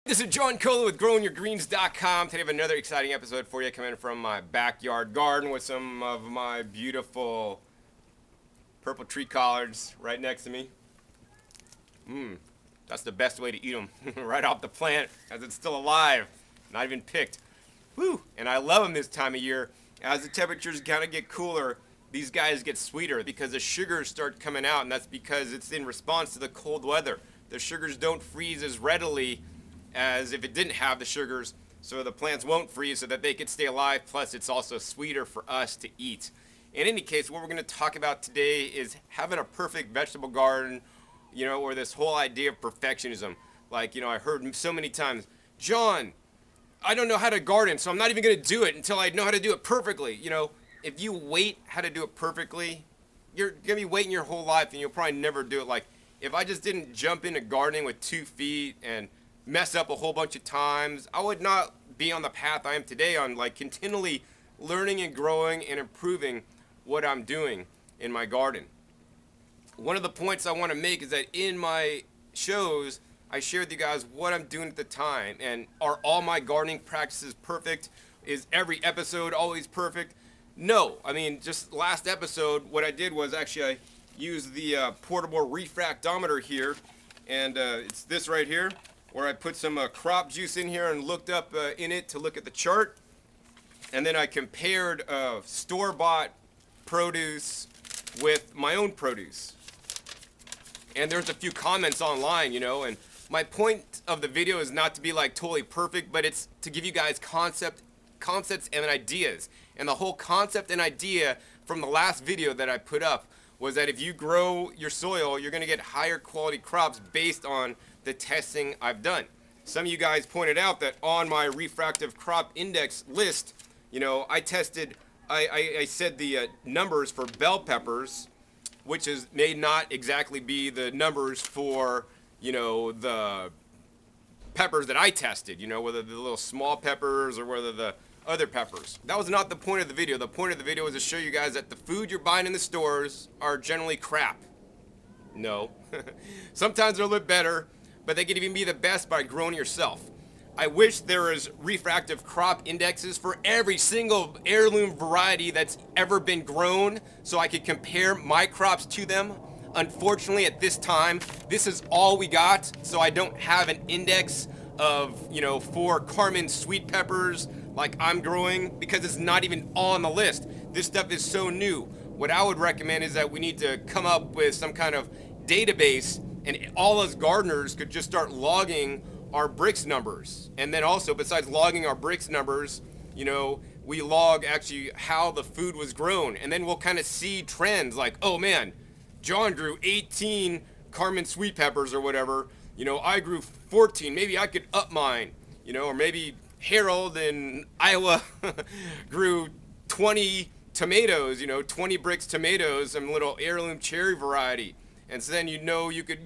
This is John Kohler with GrowingYourGreens.com. Today I have another exciting episode for you coming from my backyard garden with some of my beautiful purple tree collards right next to me. That's the best way to eat them, right off the plant as it's still alive, not even picked. Woo! And I love them this time of year. As the temperatures kind of get cooler, these guys get sweeter because the sugars start coming out, and that's because it's in response to the cold weather. The sugars don't freeze as readily as if it didn't have the sugars, so the plants won't freeze so that they could stay alive. Plus, it's also sweeter for us to eat. In any case, what we're going to talk about today is having a perfect vegetable garden, or this whole idea of perfectionism. Like, I heard so many times, John, I don't know how to garden, so I'm not even going to do it until I know how to do it perfectly. If you wait how to do it perfectly, you're going to be waiting your whole life and you'll probably never do it. Like, if I just didn't jump into gardening with 2 feet and mess up a whole bunch of times, I would not be on the path I am today on continually learning and growing and improving what I'm doing in my garden. One of the points I want to make is that in my shows, I share with you guys what I'm doing at the time. And are all my gardening practices perfect? Is every episode always perfect? No. Just last episode, what I did was actually I used the portable refractometer here, and it's this right here, where I put some crop juice in here and looked up in it to look at the chart. And then I compared store-bought produce with my own produce. And there's a few comments online, and my point of the video is not to be totally perfect, but it's to give you guys concepts and ideas. And the whole concept and idea from the last video that I put up was that if you grow your soil, you're going to get higher quality crops based on the testing I've done. Some of you guys pointed out that on my refractive crop index list, I tested, I said the numbers for bell peppers, which may not exactly be the numbers for, the peppers that I tested, whether the little small peppers or whether the other peppers. That was not the point of the video. The point of the video was to show you guys that the food you're buying in the stores are generally crap. No. Sometimes they're a little better, but they could even be the best by growing yourself. I wish there was refractive crop indexes for every single heirloom variety that's ever been grown so I could compare my crops to them. Unfortunately, at this time, this is all we got, so I don't have an index of, for Carmen sweet peppers like I'm growing because it's not even on the list. This stuff is so new. What I would recommend is that we need to come up with some kind of database, and all us gardeners could just start logging our Brix numbers. And then also, besides logging our Brix numbers, we log actually how the food was grown. And then we'll kind of see trends like, oh man, John grew 18 Carmen sweet peppers or whatever. I grew 14. Maybe I could up mine, or maybe Harold in Iowa grew 20 tomatoes, 20 Brix tomatoes, some little heirloom cherry variety. And so then you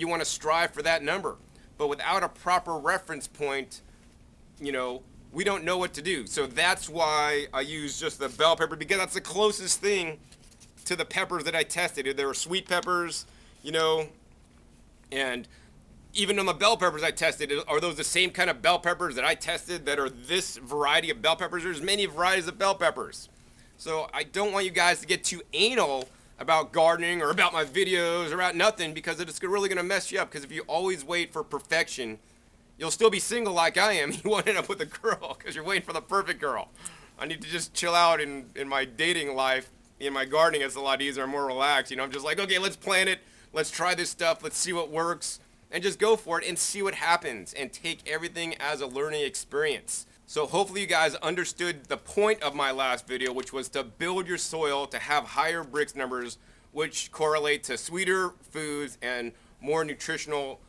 want to strive for that number. But without a proper reference point, we don't know what to do. So that's why I use just the bell pepper, because that's the closest thing to the peppers that I tested. There were sweet peppers, and even on the bell peppers I tested, are those the same kind of bell peppers that I tested that are this variety of bell peppers? There's many varieties of bell peppers. So I don't want you guys to get too anal about gardening or about my videos or about nothing, because it's really going to mess you up. Because if you always wait for perfection, you'll still be single like I am. You won't end up with a girl because you're waiting for the perfect girl. I need to just chill out in my dating life. In my gardening, it's a lot easier. I'm more relaxed. I'm just like, okay, let's plant it. Let's try this stuff. Let's see what works. And just go for it and see what happens. And take everything as a learning experience. So hopefully you guys understood the point of my last video, which was to build your soil to have higher Brix numbers, which correlate to sweeter foods and more nutritional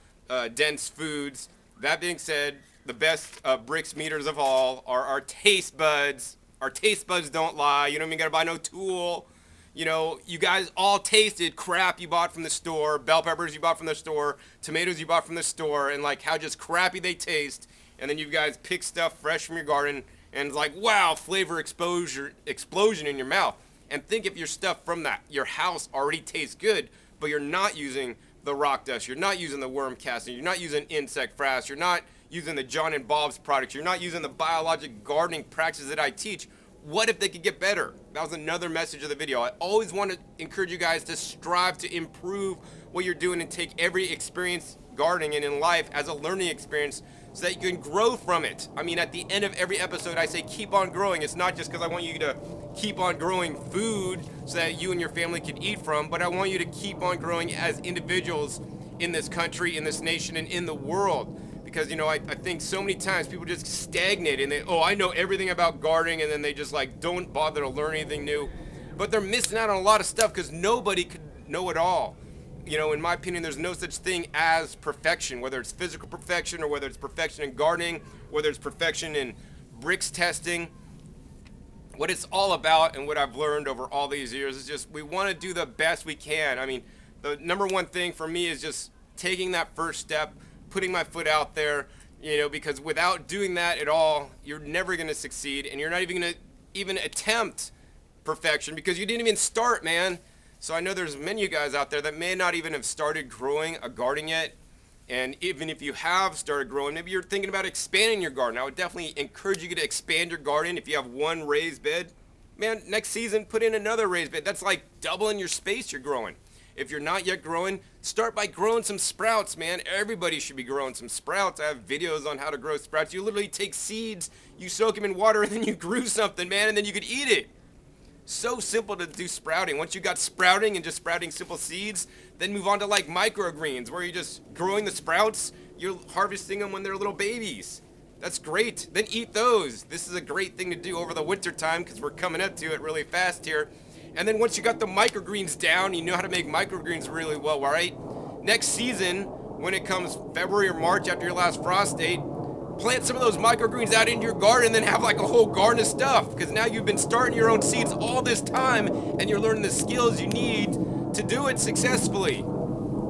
dense foods. That being said, the best Brix meters of all are our taste buds. Our taste buds don't lie. You don't even gotta buy no tool. You guys all tasted crap you bought from the store, bell peppers you bought from the store, tomatoes you bought from the store, and how just crappy they taste. And then you guys pick stuff fresh from your garden, and it's like, wow, flavor explosion in your mouth. And think if your stuff from your house already tastes good, but you're not using the rock dust, you're not using the worm casting, you're not using insect frass, you're not using the John and Bob's products, you're not using the biologic gardening practices that I teach, what if they could get better? That was another message of the video. I always want to encourage you guys to strive to improve what you're doing and take every experience gardening and in life as a learning experience so that you can grow from it. I mean, at the end of every episode, I say keep on growing. It's not just because I want you to keep on growing food so that you and your family can eat from, but I want you to keep on growing as individuals in this country, in this nation, and in the world. Because, you know, I think so many times people just stagnate and I know everything about gardening, and then they just like don't bother to learn anything new. But they're missing out on a lot of stuff because nobody could know it all. You know, in my opinion, there's no such thing as perfection, whether it's physical perfection or whether it's perfection in gardening, whether it's perfection in bricks testing. What it's all about and what I've learned over all these years is just we want to do the best we can. I mean, the number one thing for me is just taking that first step, putting my foot out there, you know, because without doing that at all, you're never going to succeed, and you're not even going to even attempt perfection because you didn't even start, man. So I know there's many of you guys out there that may not even have started growing a garden yet, and even if you have started growing, maybe you're thinking about expanding your garden. I would definitely encourage you to expand your garden. If you have one raised bed, man, next season put in another raised bed. That's like doubling your space you're growing. If you're not yet growing, start by growing some sprouts, man. Everybody should be growing some sprouts. I have videos on how to grow sprouts. You literally take seeds, you soak them in water, and then you grew something, man, and then you could eat it. So simple to do sprouting. Once you got sprouting and just sprouting simple seeds, then move on to like microgreens, where you're just growing the sprouts, you're harvesting them when they're little babies. That's great. Then eat those. This is a great thing to do over the winter time because we're coming up to it really fast here. And then once you got the microgreens down, you know how to make microgreens really well, right? Next season, when it comes February or March after your last frost date, plant some of those microgreens out into your garden and then have like a whole garden of stuff, because now you've been starting your own seeds all this time and you're learning the skills you need to do it successfully.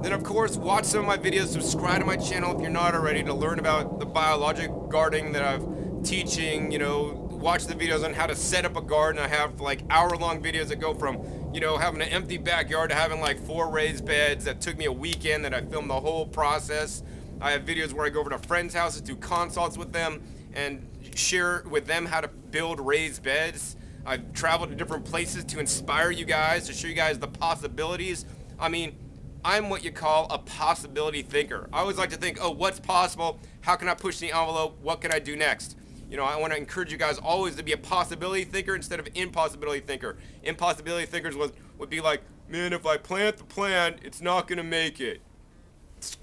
Then of course, watch some of my videos, subscribe to my channel if you're not already to learn about the biologic gardening that I'm teaching, you know, watch the videos on how to set up a garden. I have like hour-long videos that go from, you know, having an empty backyard to having like 4 raised beds that took me a weekend that I filmed the whole process. I have videos where I go over to friends' houses, do consults with them, and share with them how to build raised beds. I've traveled to different places to inspire you guys, to show you guys the possibilities. I mean, I'm what you call a possibility thinker. I always like to think, oh, what's possible? How can I push the envelope? What can I do next? You know, I want to encourage you guys always to be a possibility thinker instead of impossibility thinker. Impossibility thinkers would be like, man, if I plant the plant, it's not going to make it.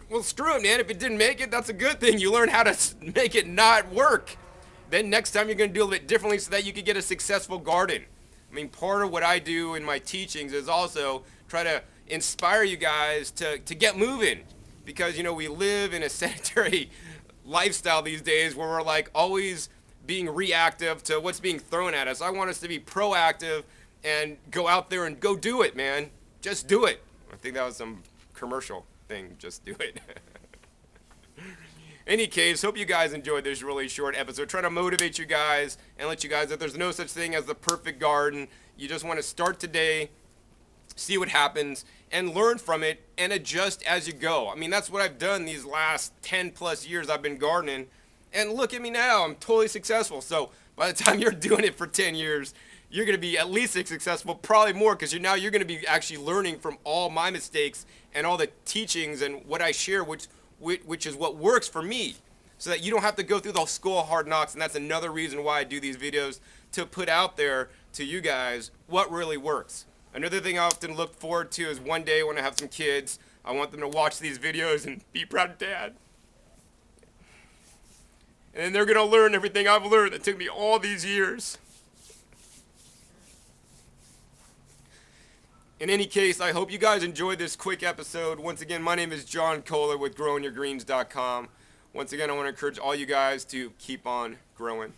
Well, screw it, man. If it didn't make it, that's a good thing. You learn how to make it not work. Then next time you're going to do a little bit differently so that you can get a successful garden. I mean, part of what I do in my teachings is also try to inspire you guys to get moving. Because, you know, we live in a sedentary lifestyle these days where we're like always being reactive to what's being thrown at us. I want us to be proactive and go out there and go do it, man. Just do it. I think that was some commercial thing. Just do it. Any case, hope you guys enjoyed this really short episode. Trying to motivate you guys and let you guys that there's no such thing as the perfect garden. You just want to start today, see what happens, and learn from it and adjust as you go. I mean, that's what I've done these last 10 plus years I've been gardening. And look at me now, I'm totally successful. So by the time you're doing it for 10 years, you're going to be at least as successful, probably more, because you're going to be actually learning from all my mistakes and all the teachings and what I share, which is what works for me, so that you don't have to go through the school of hard knocks. And that's another reason why I do these videos, to put out there to you guys what really works. Another thing I often look forward to is one day when I have some kids, I want them to watch these videos and be proud of Dad. And then they're going to learn everything I've learned that took me all these years. In any case, I hope you guys enjoyed this quick episode. Once again, my name is John Kohler with GrowingYourGreens.com. Once again, I want to encourage all you guys to keep on growing.